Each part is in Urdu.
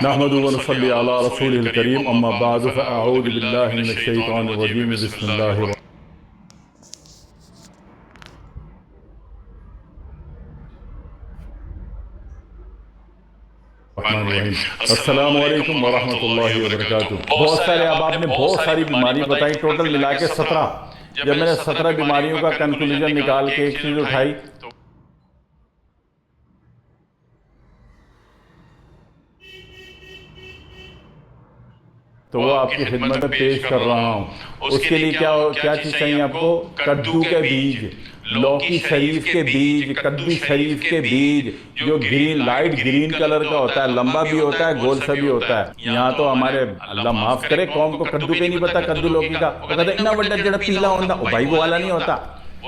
نحمدہ و نصلی علی رسولہ الکریم اما بعد فاعوذ باللہ من الشیطان الرجیم بسم اللہ الرحمن الرحیم۔ السلام علیکم ورحمۃ اللہ وبرکاتہ۔ بہت سارے اب آپ نے بہت ساری بیماری بتائی، ٹوٹل ملا کے 17۔ جب میں نے 17 بیماریوں کا کنکلوژن نکال کے ایک چیز اٹھائی تو وہ آپ کی خدمت میں پیش کر رہا ہوں۔ اس کے لیے کیا چیز چاہیے آپ کو؟ کدو کے بیج، لوکی شریف کے بیج، کدو شریف کے بیج، جو گرین لائٹ گرین کلر کا ہوتا ہے، لمبا بھی ہوتا ہے، گول سا بھی ہوتا ہے۔ یہاں تو ہمارے اللہ معاف کرے قوم کو کدو کے نہیں پتا، کدو لوکی کا وہ کہتا ہے اتنا بڑا جڑا پیلا ہوتا، وہ بھائی وہ والا نہیں ہوتا،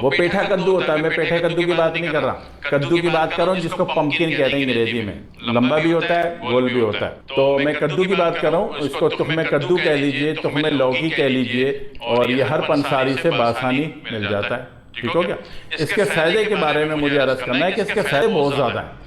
وہ پیٹھا کدو ہوتا ہے۔ میں پیٹھا کدو کی بات نہیں کر رہا، کدو کی بات کر رہا ہوں جس کو پمکن کہتے ہیں انگریزی میں، لمبا بھی ہوتا ہے گول بھی ہوتا ہے۔ تو میں کدو کی بات کر رہا ہوں، اس کو تخم کدو کہہ لیجئے، تخم لوکی کہہ لیجئے، اور یہ ہر پنساری سے بآسانی مل جاتا ہے۔ ٹھیک ہو گیا؟ اس کے فائدے کے بارے میں مجھے عرض کرنا ہے کہ اس کے فائدے بہت زیادہ ہیں۔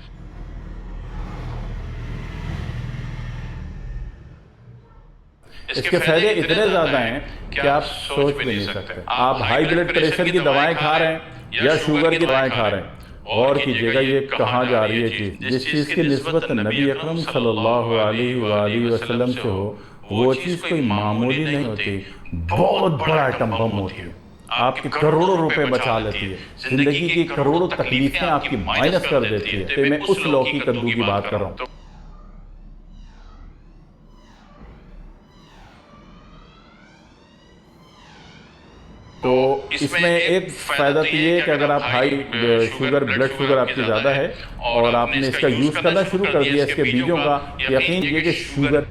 اس کے فائدے اتنے زیادہ ہیں کہ آپ سوچ بھی نہیں سکتے۔ آپ ہائی بلڈ پریشر کی دوائیں کھا رہے ہیں یا شوگر کی دوائیں کھا رہے ہیں، غور کیجئے گا یہ کہاں جا رہی ہے چیز۔ جس چیز کی نسبت نبی اکرم صلی اللہ علیہ وآلہ وسلم سے ہو، وہ چیز کوئی معمولی نہیں ہوتی، بہت بڑا ایٹم بم ہوتی ہے، آپ کی کروڑوں روپے بچا لیتی ہے، زندگی کی کروڑوں تکلیفیں آپ کی مائنس کر دیتی ہے۔ تو میں اس لوکی کدو کی بات کر رہا ہوں۔ تو اس میں ایک فائدہ تو یہ ہے کہ اگر آپ ہائی شوگر بلڈ شوگر آپ کی زیادہ ہے اور آپ نے اس کا یوز کرنا شروع کر دیا اس کے بیجوں کا، یقین یہ کہ شوگر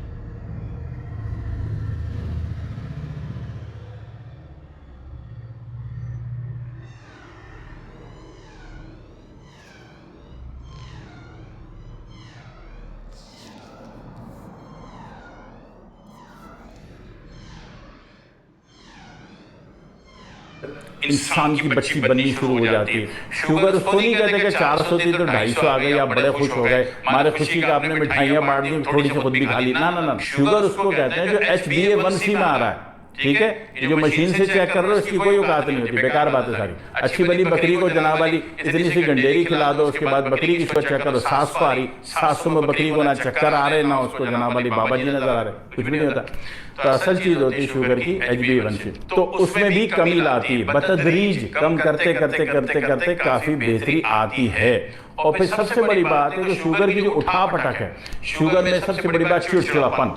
انسان کی بچی بننی شروع ہو جاتی ہے۔ شوگر اس کو نہیں کہتے کہ 400 تھی تو 250 آ گئی، آپ بڑے خوش ہو گئے، ہمارے خوشی کا آپ نے مٹھائیاں بانٹ دی، تھوڑی سی خود بھی کھا لی۔ نہ، شوگر اس کو کہتے ہیں جو HbA1c میں آ رہا ہے۔ ٹھیک ہے؟ جو مشین سے چیک کر رہے ہو اس کی کوئی اوقات نہیں ہوتی، بیکار بات ہے ساری۔ اچھی بلی بکری کو جناب والی اتنی سی گنڈیری کھلا دو، اس کے بعد بکری کی شوگر چیک کرو 700 آ رہی، 700 میں بکری کو نہ چکر آ رہے نہ اس کو جناب والی بابا جی نظر آ رہے، کچھ بھی نہیں ہوتا۔ تو اصل چیز ہوتی ہے شوگر کی HbA1c، تو اس میں بھی کمی لاتی ہے، بتدریج کم کرتے کرتے کرتے کرتے کافی بہتری آتی ہے۔ اور پھر سب سے بڑی بات ہے کہ شوگر کی جو اٹھا پٹک ہے، شوگر میں سب سے بڑی بات چڑچڑاپن۔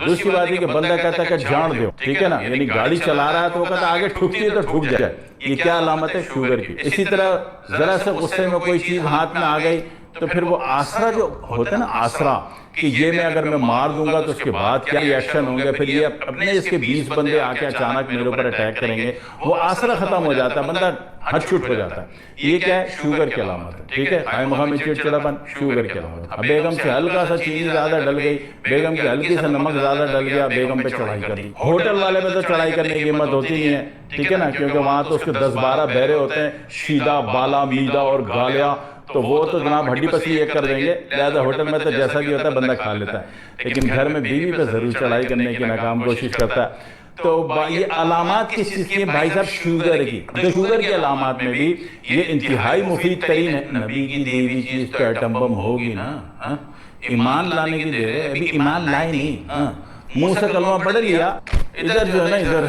دوسری بات ہے کہ بندہ کہتا ہے کہ جان دو، ٹھیک ہے نا، یعنی گاڑی چلا رہا ہے تو وہ کہتا ہے آگے ٹھکتی ہے تو ٹھک جائے، یہ کیا علامت ہے؟ شوگر کی۔ اسی طرح ذرا سے غصے میں کوئی چیز ہاتھ میں آ گئی تو پھر وہ آسرا جو ہوتا ہے نا، آسرا کہ یہ میں اگر میں مار دوں گا تو اس کے بعد کیا ریاکشن ہوں گے، پھر یہ اپنے اس کے 20 بندے آ کے اچانک میرے اوپر اٹیک کریں گے، وہ آسرا ختم ہو جاتا ہے، بندہ ہٹ چھٹ ہو جاتا ہے۔ یہ کیا ہے؟ شوگر کی علامت ہے۔ ٹھیک ہے؟ خواہ مخواہ میں چڑچڑاپن شوگر کی علامت ہے۔ بیگم سے ہلکا سا چینی زیادہ ڈل گئی، بیگم کی ہلکی سا نمک زیادہ ڈل گیا، بیگم پہ چڑھائی کر دی۔ ہوٹل والے میں تو چڑھائی کرنے کی ہمت ہوتی نہیں ہے، ٹھیک ہے نا، کیونکہ وہاں تو اس کے 10-12 بہرے ہوتے ہیں، شیدہ، بالا، میدہ اور گالیا، تو وہ تو جناب ہڈی پسلی ایک کر دیں گے، لہذا ہوٹل میں تو جیسا بھی ہوتا ہے بندہ کھا لیتا ہے، لیکن گھر میں بیوی پہ ضرور چڑھائی کرنے کی ناکام کوشش کرتا ہے۔ تو یہ علامات کس چیز کی ہیں بھائی صاحب؟ شوگر کی۔ تو شوگر کی علامات میں بھی یہ انتہائی مفید ترین ہے۔ نبی کی دی ہوئی چیز تو ایٹم بم ہوگی نا، ایمان لانے کی دیر ہے، ابھی ایمان لائے نہیں، منہ سے کلمہ پڑھ لیا، ادھر جو ہے نا ادھر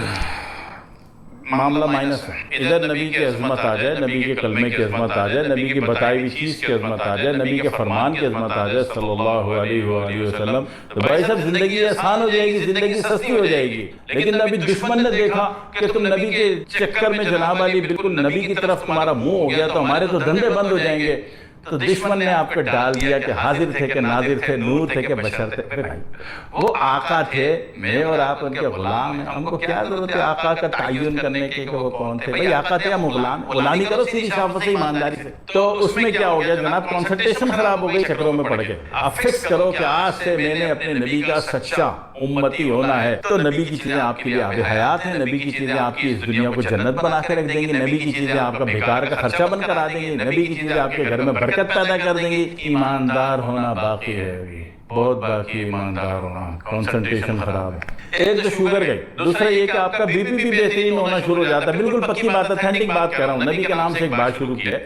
معاملہ مائنس ہے۔ ادھر نبی کی عظمت آ جائے، نبی کے کلمے کی عظمت آ جائے، نبی کی بتائی ہوئی چیز کی عظمت آ جائے، نبی کے فرمان کی عظمت آ جائے صلی اللہ علیہ وآلہ وسلم، تو بھائی صاحب زندگی آسان ہو جائے گی، زندگی سستی ہو جائے گی۔ لیکن نبی دشمن نے دیکھا کہ تم نبی کے چکر میں جناب علی بالکل نبی کی طرف تمہارا منہ ہو گیا تو ہمارے تو دھندے بند ہو جائیں گے، تو دشمن نے آپ کو ڈال دیا کہ حاضر تھے کہ ناظر تھے، نور تھے کہ بشر تھے۔ وہ آقا تھے، میں اور آپ ان کے غلام ہیں، ہم کو کیا ضرورت ہے آقا کا تعین کرنے کے کہ وہ کون تھے؟ بھئی آقا تھے یا غلام؟ غلامی کرو سیدھی شافت سے، ایمانداری سے۔ تو اس میں کیا ہو گیا جناب؟ کنسنٹریشن خراب ہو گئی چکروں میں پڑ کے۔ آپ فکس کرو کہ آج سے میں نے اپنے نبی کا سچا امتی ہونا ہے، تو نبی کی چیزیں آپ کے لیے آب حیات ہیں، نبی کی چیزیں آپ کی اس دنیا کو جنت بنا کے رکھ دیں گی، نبی کی چیزیں آپ کا بیکار کا خرچہ بن کر آ دیں گی، نبی کی چیزیں آپ کے گھر میں برکت برکت پیدا کر دیں گی. ایماندار ہونا باقی ہے ابھی، بہت باقی ایماندار ہونا. کنسنٹریشن خراب ہے. ایک تو شوگر گئی، دوسرا یہ کہ آپ کا بی پی بھی بہترین ہونا شروع ہو جاتا ہے. بالکل پکی بات، اتھینٹک بات کر رہا ہوں، نبی کے نام سے ایک بات شروع کی ہے،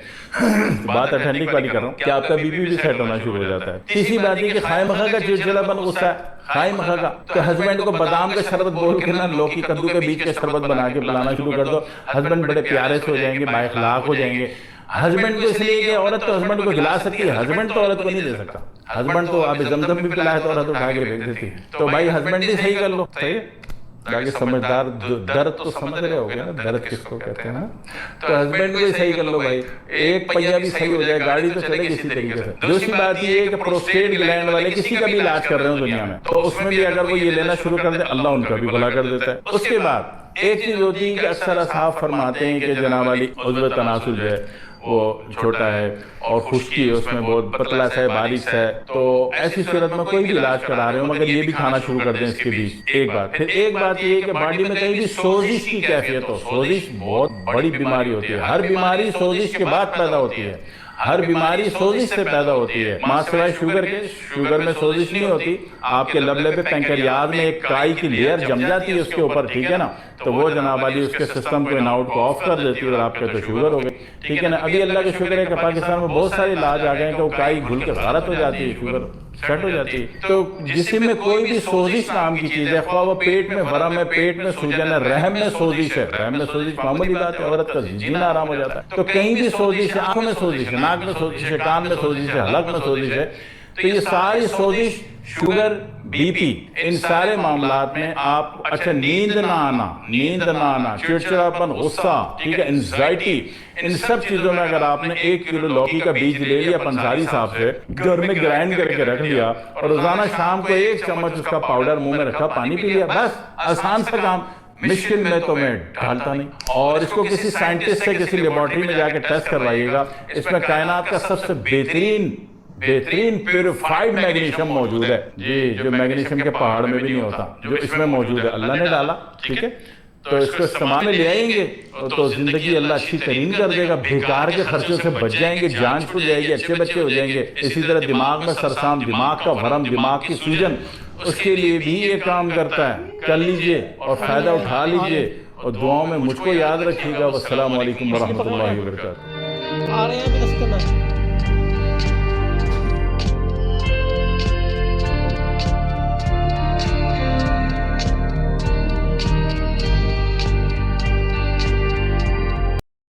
بات اتھینٹک والی کر رہا ہوں کہ آپ کا بی پی بھی سیٹ ہونا شروع ہو جاتا ہے. تیسری بات یہ کہ خائے مخا کا چڑچڑا پن غصہ ہے، خائے مخا کا کہ ہسبینڈ کو بادام کا شربت بول کے نا لوکی کدو کے بیج کا شربت بنا کے پلانا شروع کر دو. ہسبینڈ بڑے پیارے سے ہو جائیں گے، با اخلاق ہو جائیں گے. ہسبینڈ کو اس لیے کہ عورت تو ہسبینڈ کو کھلا سکتی ہے، ہسبینڈ تو عورت کو نہیں دے سکتا. ہسبینڈ تو اب زمزم بھی پلا ہے تو عورت اٹھا کے پھینک دیتی ہے. تو بھائی ہسبینڈ ہی صحیح کر لو. صحیح ہے، سمجھدار. درد تو سمجھ رہے ہو گے نا، درد کس کو کہتے ہیں نا. تو ہسبینڈ کو ہی صحیح کر لو بھائی، ایک پہیا بھی صحیح ہو جائے، گاڑی تو چلے گی اسی طریقے سے. دوسری بات یہ ہے کہ پروسٹیٹ گلینڈ والے کسی کا بھی علاج کر رہے ہوں دنیا میں، تو اس میں بھی اگر وہ یہ لینا شروع کر دے اللہ ان کا بھی بھلا کر دیتا ہے. اس کے بعد ایک چیز ہوتی ہے کہ اکثر اصحاب فرماتے ہیں کہ جناب علی عضو تناسل جو ہے وہ چھوٹا ہے اور خشکی ہے اس میں، بہت پتلا سا ہے، بارش ہے. تو ایسی صورت میں کوئی بھی علاج کرا رہے ہو مگر یہ بھی کھانا شروع کر دیں اس کے بیچ. ایک بات. پھر ایک بات یہ ہے کہ باڈی میں کہیں بھی سوزش کی کیفیت ہو. سوزش بہت بڑی بیماری ہوتی ہے، ہر بیماری سوزش کے بعد پیدا ہوتی ہے. ہر بیماری سوزش سے پیدا ہوتی ہے، ماں سوائے شوگر کے. شوگر میں سوزش نہیں ہوتی، آپ کے لبلے پہ پینکریاز میں ایک کائی کی لیئر جم جاتی ہے اس کے اوپر، ٹھیک ہے نا. تو وہ جناب علی اس کے سسٹم کو ان آؤٹ کو آف کر دیتی ہے اور آپ کے تو شوگر ہو گئی، ٹھیک ہے نا. ابھی اللہ کے شکر ہے کہ پاکستان میں بہت سارے علاج آ گئے ہیں کہ وہ کائی گھل کے غارت ہو جاتی ہے، شوگر سیٹ ہو جاتی ہے. تو جسم میں کوئی بھی سوزش نام کی چیز ہے، خواہ وہ پیٹ میں ورم ہے، پیٹ میں سوجن ہے، رحم میں سوزش ہے. رحم میں سوزش معمولی بات ہے، عورت کا جینا آرام ہو جاتا ہے. تو کہیں بھی سوزش ہے، آنکھوں میں سوزش ہے، ناک میں سوزش ہے، کان میں سوزش ہے، حلق میں سوزش ہے. تو یہ ساری سوزش، شوگر، بی پی، ان سارے معاملات میں آپ اچھا نیند نہ آنا، چڑچڑاپن، غصہ، ٹھیک ہے، انزائٹی، ان سب چیزوں میں اگر آپ نے 1 کلو لوکی کا بیج لے لیا پنساری صاحب سے، گھر میں گرائنڈ کر کے رکھ لیا اور روزانہ شام کو 1 چمچ اس کا پاؤڈر منہ میں رکھا، پانی پی لیا، بس آسان سا کام. مشکل میں تو میں ڈالتا نہیں. اور اس کو کسی سائنٹسٹ سے کسی لیبارٹری میں جا کے ٹیسٹ کروائیے گا. اس میں کائنات کا سب سے بہترین پیوریفائیڈ میگنیشیم موجود ہے جی، جو میگنیشیم کے پہاڑ میں بھی نہیں ہوتا، جو اس میں موجود ہے. اللہ نے ڈالا، ٹھیک ہے. تو اس کو استعمال میں لے آئیں گے تو زندگی اللہ اچھی ترین کر دے گا. بیکار کے خرچوں سے بچ جائیں گے، جان چھوٹ جائے گی، اچھے بچے ہو جائیں گے. اسی طرح دماغ میں سرسام، دماغ کا ورم، دماغ کی سوجن، اس کے لیے بھی یہ کام کرتا ہے. کر لیجئے اور فائدہ اٹھا لیجئے اور دعاؤں میں مجھ کو یاد رکھیے گا. والسلام علیکم ورحمۃ اللہ وبرکاتہ.